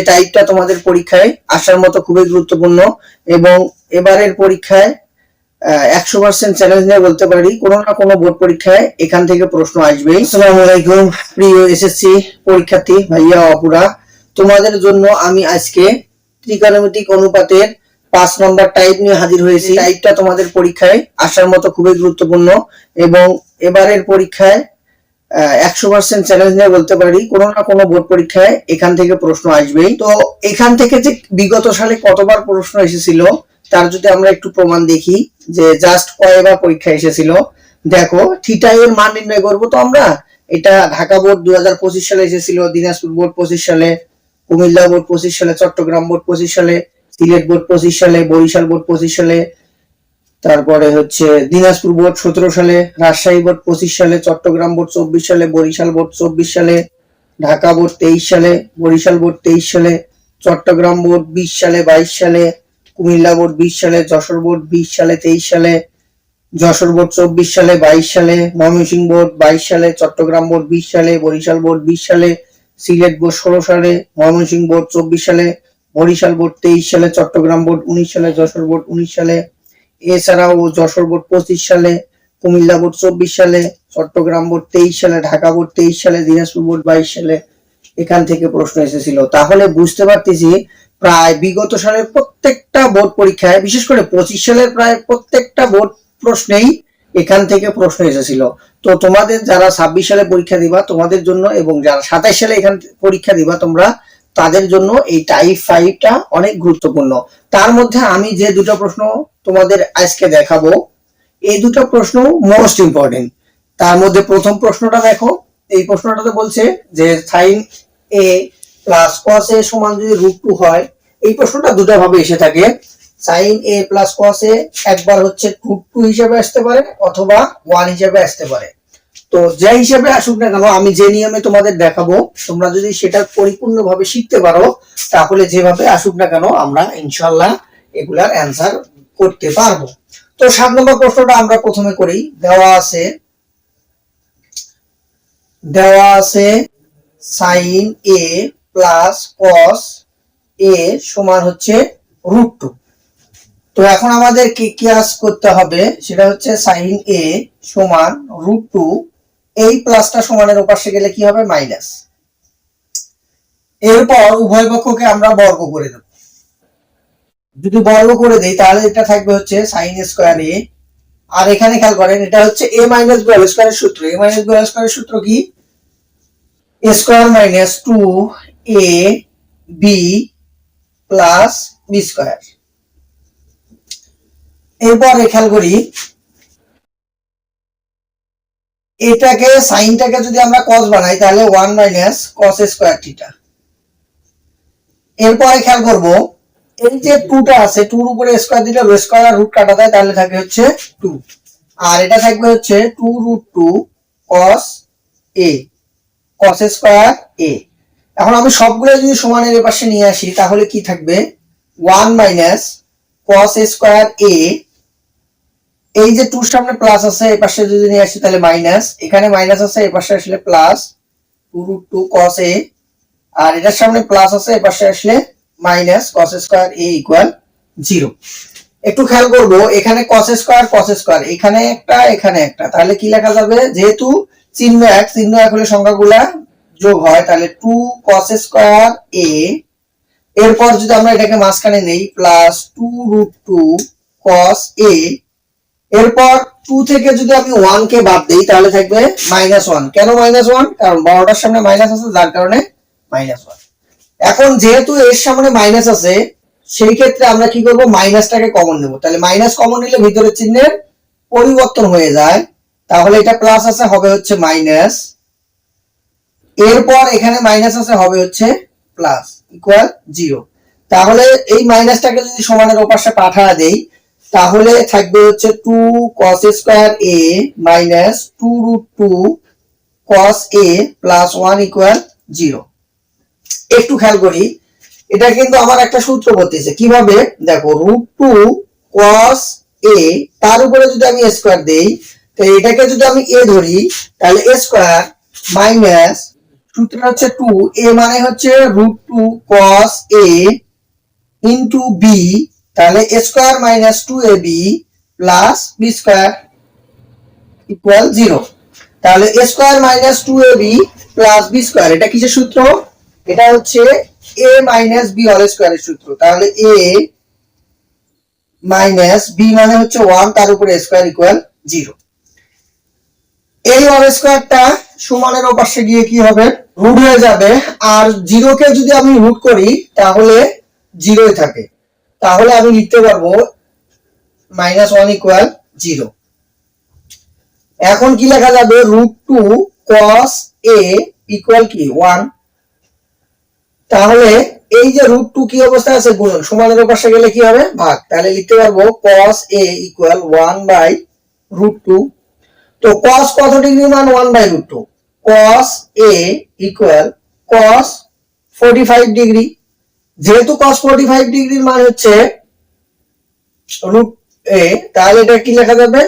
টাইপটা তোমাদের পরীক্ষায় আসার মতো খুবই গুরুত্বপূর্ণ এবং এবারের পরীক্ষায় 100% চ্যালেঞ্জ নিয়ে বলতে পারি কোনো না কোনো বোর্ড পরীক্ষায় এখান থেকে প্রশ্ন আসবেই। আসসালামু আলাইকুম প্রিয় এসএসসি পরীক্ষার্থী ভাইয়া অপুরা, তোমাদের জন্য আমি আজকে ত্রিকোণমিতিক অনুপাতের 5 নম্বর টাইপ নিয়ে হাজির হয়েছি। টাইপটা তোমাদের পরীক্ষায় আসার মতো খুবই গুরুত্বপূর্ণ এবং এবারের পরীক্ষায় 100% চ্যালেঞ্জ নিয়ে বলতে পারি কোনো না কোনো বোর্ড পরীক্ষায় এখান থেকে প্রশ্ন আসবেই। তো এখান থেকে যে বিগত সালে কতবার প্রশ্ন এসেছিল তার যদি আমরা একটু প্রমাণ দেখি যে জাস্ট কয়বার পরীক্ষা এসেছিল। দেখো থিটা এর মান নির্ণয় করব, তো আমরা এটা ঢাকা বোর্ড 2025 সালে এসেছিল, দিনাজপুর বোর্ড 25 সালে, কুমিল্লা বোর্ড 25 সালে, চট্টগ্রাম বোর্ড 25 সালে, সিলেট বোর্ড 25 সালে, বরিশাল বোর্ড 25 সালে, তারপরে হচ্ছে দিনাজপুর বোর্ড 17 সালে, রাজশাহী বোর্ড 25 সালে, চট্টগ্রাম বোর্ড 24 সালে, বরিশাল বোর্ড 24 সালে, ঢাকা বোর্ড 23 সালে, বরিশাল বোর্ড 23 সালে, চট্টগ্রাম বোর্ড 20 সালে, 22 সালে, কুমিল্লা বোর্ড 20 সালে, যশোর বোর্ড 20 সালে, 23 সালে, যশোর বোর্ড 24 সালে, 22 সালে, ময়মনসিংহ বোর্ড 22 সালে, চট্টগ্রাম বোর্ড 20 সালে, বরিশাল বোর্ড 20 সালে, সিলেট বোর্ড 16 সালে, ময়মনসিংহ বোর্ড 24 সালে, বরিশাল বোর্ড 23 সালে, চট্টগ্রাম বোর্ড 19 সালে, যশোর বোর্ড 19 সালে, এছাড়াও যশোর বোর্ড 25 সালে, কুমিল্লা বোর্ড 24 সালে, চট্টগ্রাম বোর্ড 23 সালে, ঢাকা বোর্ড 23 সালে, দিনাজপুর বোর্ড 22 সালে এখান থেকে প্রশ্ন এসেছিল। তাহলে বুঝতে পারতেছি প্রায় বিগত সালের প্রত্যেকটা বোর্ড পরীক্ষায়, বিশেষ করে 25 সালের প্রায় প্রত্যেকটা বোর্ড প্রশ্নেই এখান থেকে প্রশ্ন এসেছিল। তো তোমাদের যারা 26 সালে পরীক্ষা দিবা তোমাদের জন্য এবং যারা 27 সালে এখান পরীক্ষা দিবা তোমরা তাদের জন্য এই টাইপ 5টা অনেক গুরুত্বপূর্ণ। তার মধ্যে আমি যে দুটো প্রশ্ন তোমাদের আজকে দেখাবো এই দুটো প্রশ্ন মোস্ট ইম্পর্টেন্ট। তার মধ্যে প্রথম প্রশ্নটা দেখো, এই প্রশ্নটাতে বলছে যে sin a plus cos a সমান যদি √2 হয়। এই প্রশ্নটা দুটো ভাবে এসে থাকে, sin a plus cos a একবার হচ্ছে √2 হিসেবে আসতে পারে অথবা 1 হিসেবে আসতে পারে। তো যে হিসেবে আসুক না কেন আমি যে নিয়মে তোমাদের দেখাবো তোমরা যদি সেটা পরিপূর্ণভাবে শিখতে পারো তাহলে যেভাবে আসুক না কেন আমরা ইনশাআল্লাহ এগুলার অ্যানসার করতে পারবো। তো 7 নম্বর প্রশ্নটা আমরা প্রথমে করি। দেওয়া আছে sin a plus cos a সমান হচ্ছে √2। তো এখন আমাদের কি কাজ করতে হবে সেটা হচ্ছে sin a সমান √2, এই প্লাসটা সমানের ওপাশে গেলে কি হবে মাইনাস। এরপর উভয় পক্ষকে আমরা বর্গ করে দেব। যদি বর্গ করে দেই তাহলে এটা থাকবে হচ্ছে sin a স্কয়ার a, আর এখানে খেয়াল করেন এটা হচ্ছে a মাইনাস b হোল স্কয়ারের সূত্র। a মাইনাস b হোল স্কয়ারের সূত্র কি? a square minus 2ab plus b square. এরপর খেয়াল করি এটাকে সাইনটাকে যদি আমরা cos বানাই তাহলে 1 মাইনাস cos স্কয়ার থিটা। এরপরে খেয়াল করব এই যে 2টা আছে 2 এর উপরে স্কয়ার দিলে স্কয়ার আর রুট কাটা যায় তাহলে থাকবে হচ্ছে 2, আর এটা থাকবে হচ্ছে 2√2 cos a cos square a। এখন আমি সবগুলো যদি সমানের এর পাশে নিয়ে আসি তাহলে কি থাকবে 1 মাইনাস cos স্কয়ার a। এই যে 2 সামনে প্লাস আছে এই পাশে যদি নিয়ে আসি তাহলে মাইনাস, এখানে মাইনাস আছে এই পাশে আসলে প্লাস 2√2 cos a, আর এটার সামনে প্লাস আছে এই পাশে আসলে minus cos square a equal 0। একটু খেয়াল করব এখানে cos স্কয়ার এখানে একটা তাহলে কি লেখা যাবে, যেহেতু চিহ্ন এক হলে সংখ্যাগুলা যোগ হয় তাহলে 2 cos স্কয়ার a। এরপর যদি আমরা এটাকে মাঝখানে নেই প্লাস 2√2 cos a। এরপর 2 থেকে যদি আমি 1 কে বাদ দেই তাহলে থাকবে -1। কেন -1? কারণ বড়টার সামনে মাইনাস আছে যার কারণে -1। এখন যেহেতু এর সামনে মাইনাস আছে সেই ক্ষেত্রে আমরা কি করব মাইনাসটাকে কমন নেব। তাহলে মাইনাস কমন নিলে ভিতরের চিহ্নের পরিবর্তন হয়ে যায়, তাহলে এটা প্লাস আছে হবে হচ্ছে মাইনাস, এরপর এখানে মাইনাস আছে হবে হচ্ছে প্লাস ইকুয়াল 0। তাহলে এই মাইনাসটাকে যদি সমানের ওপাশে পাঠিয়ে দেই তাহলে থাকবে হচ্ছে 2 cos square a minus 2√2 cos a plus 1 equal 0। একটু খেয়াল করি এটা কিন্তু আমার একটা সূত্র বলতেছে কিভাবে, দেখো √2 cos a তার উপরে যদি আমি স্কয়ার দেই তো এটাকে যদি আমি a ধরি তাহলে a স্কয়ার মাইনাস সূত্র হচ্ছে 2, a মানে হচ্ছে √2 cos a ইনটু b, তাহলে a square minus 2ab plus b square equal 0। তাহলে a square minus 2ab plus b square, এটা কিসের সূত্র? এটা হচ্ছে a মাইনাস b হোল স্কয়ারের সূত্র। তাহলে a মাইনাস b মানে হচ্ছে 1, তার উপরে a স্কয়ার ইকুয়াল 0। এই হোল স্কয়ারটা সমানের ওপাশে গিয়ে কি হবে? রুট হয়ে যাবে। আর 0 কে যদি আমি রুট করি তাহলে 0ই থাকে। তাহলে আমি লিখতে পারবো -1 ইকুয়াল 0। এখন কি লেখা যাবে? √2 cos a ইকুয়াল কি 1। তাহলে এই যে √2 কি অবস্থায় আছে? গুণন। সমানের ওপাশে গেলে কি হবে? ভাগ। তাহলে লিখতে পারবো cos a ইকুয়াল 1/√2। তো cos কত ডিগ্রি মান? 1/√2। cos a equal cos 45 degree. যেহেতু cos 45 ডিগ্রির মান হচ্ছে √a, তাহলে এটা কি লেখা যাবে?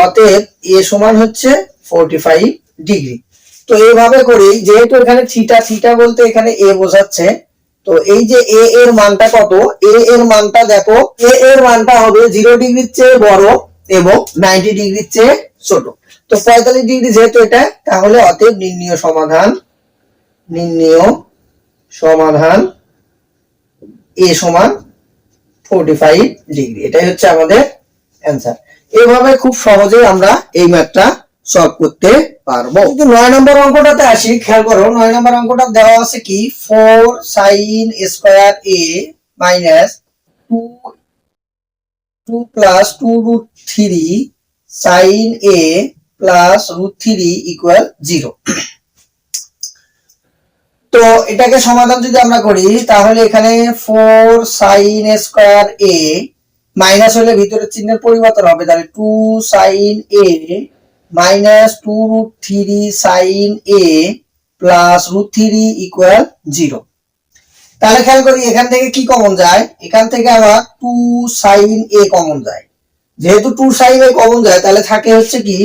অতএব a সমান হচ্ছে 45 ডিগ্রি। তো এইভাবে করি, যেহেতু এখানে থিটা, থিটা বলতে এখানে a বোঝাচ্ছে, তো এই যে a এর মানটা কত? a এর মানটা দেখো, a এর মানটা হবে 0 ডিগ্রির চেয়ে বড় এবং 90 ডিগ্রির চেয়ে ছোট। তো 45 ডিগ্রি যেহেতু এটা, তাহলে অতএব নির্ণীয় সমাধান a সমান 45 ডিগ্রি। এটাই হচ্ছে আমাদের অ্যান্সার। এইভাবে খুব সহজেই আমরা এই ম্যাথটা সলভ করতে পারবো। কিন্তু 9 নম্বর অঙ্কটাতে আসি, খেয়াল করো। 9 নম্বর অঙ্কটা দেওয়া আছে কি? 4 sin square a minus 2 plus 2√3 sin a plus √3 equal 0। তো এটাকে সমাধান যদি আমরা করি তাহলে এখানে 4 sin স্কয়ার a মাইনাস হলে ভিতরের চিহ্নের পরিবর্তন হবে, তাহলে 2 sin a minus 2√3 sin a plus √3 equal 0। তাহলে খেয়াল করি এখান থেকে কি কমন যায়? এখান থেকে আবার 2 sin a কমন যায়। যেহেতু 2 sin a কমন যায়, তাহলে থাকে হচ্ছে কি,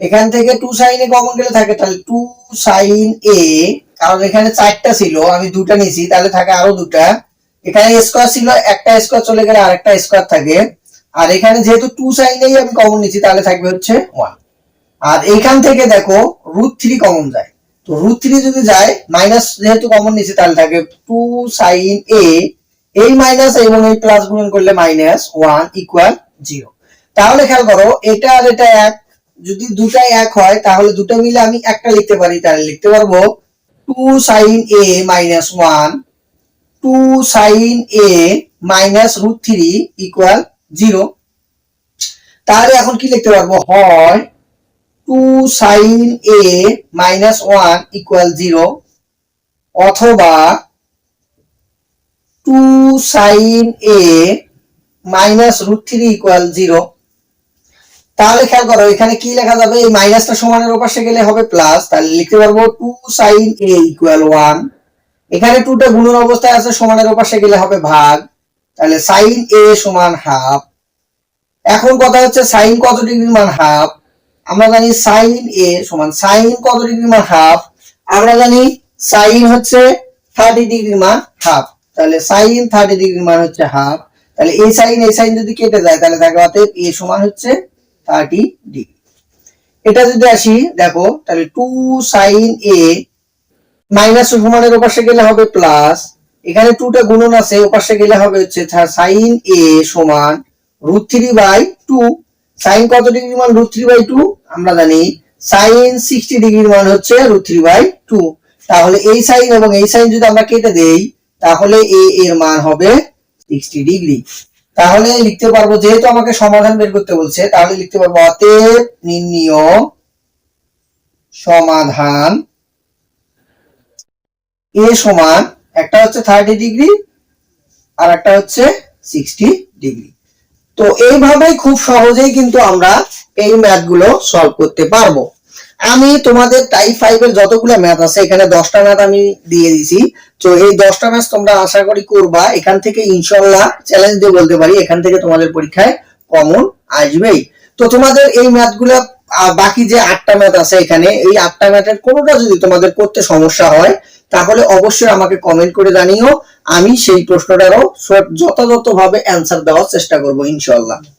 এখান থেকে 2 sin a কমন গেলে থাকে তাহলে 2 sin a, কারণ এখানে 4টা ছিল, আমি 2টা নিয়েছি, তাহলে থাকে আরো 2টা। এখানে স্কয়ার ছিল, একটা স্কয়ার চলে গেলে আরেকটা স্কয়ার থাকে। আর এখানে যেহেতু 2 sin a আমি কমন নিয়েছি, তাহলে থাকবে হচ্ছে 1। আর এইখান থেকে দেখো √3 কমন যায়, তো √3 যদি যায়, মাইনাস যেহেতু কমন নিয়েছি, তাহলে থাকে 2 sin a, এই মাইনাস এবং এই প্লাস গুণন করলে -1 ইকুয়াল 0। তাহলে খেয়াল করো এটা আর এটা এক, যদি দুটাই এক হয় তাহলে দুটো মিলে আমি একটা লিখতে পারি। তাহলে লিখতে পারবো 2 sin a -1, 2 sin a minus √3 equal 0। তাহলে এখন কি লিখতে পারবো? হয় 2 sin a -1 ইকুয়াল 0, অথবা 2 sin a মাইনাস √3 ইকুয়াল 0। তাহলে খেয়াল করো এখানে কি লেখা যাবে? এই মাইনাসটা সমানের ওপাশে গেলে হবে প্লাস, তাহলে লিখতে পারবো 2 sin a ইকুয়াল 1। এখানে 2টা গুণন অবস্থায় আছে, সমানের ওপাশে গেলে হবে ভাগ, তাহলে sin a সমান হাফ। এখন কথা হচ্ছে sin কত ডিগ্রির মান? হাফ। আমরা জানি sin a সমান sin কত ডিগ্রির মান? হাফ। আমরা জানি sin হচ্ছে 30 ডিগ্রির মান হাফ, তাহলে sin 30 ডিগ্রির মান হচ্ছে হাফ। তাহলে এই sin যদি কেটে যায়, তাহলে থাকে অতএব a সমান হচ্ছে 30 ডিগ্রি। এটা যদি আসি দেখো, তাহলে 2 sin a মাইনাস সমানের ওপাশে গেলে হবে প্লাস, এখানে 2টা গুণন আছে, ওপাশে গেলে হবে হচ্ছে sin a সমান √3/2। sin কত ডিগ্রির মান? √3/2। আমরা জানি sin 60 ডিগ্রির মান হচ্ছে √3/2। তাহলে এই sin এবং এই sin যদি আমরা কেটে দেই, তাহলে a এর মান হবে 60 ডিগ্রি। তাহলে লিখতে পারবো, যেহেতু আমাকে সমাধান বের করতে বলছে, তাহলে লিখতে পারবো অতএব নির্ণীয় সমাধান a সমান, একটা হচ্ছে 30 ডিগ্রি আর একটা হচ্ছে 60 ডিগ্রি। তো এইভাবেই খুব সহজেই কিন্তু আমরা এই ম্যাথ গুলো সলভ করতে পারবো। আমি তোমাদের টাইপ 5 এর যতগুলো ম্যাথ আছে, এখানে 10টা ম্যাথ আমি দিয়ে দিয়েছি। তো এই 10টা ম্যাথ তোমরা আশা করি করবা। এখান থেকে ইনশাআল্লাহ চ্যালেঞ্জ দিয়ে বলতে পারি, এখান থেকে তোমাদের পরীক্ষায় কমন আসবেই। তো তোমাদের এই ম্যাথগুলো বাকি যে 8টা ম্যাথ আছে এখানে, এই 8টা ম্যাথের কোনোটা যদি তোমাদের করতে সমস্যা হয় তাহলে অবশ্যই আমাকে কমেন্ট করে জানিও, আমি সেই প্রশ্নটারও যথাযথভাবে অ্যান্সার দেওয়ার চেষ্টা করব ইনশাআল্লাহ।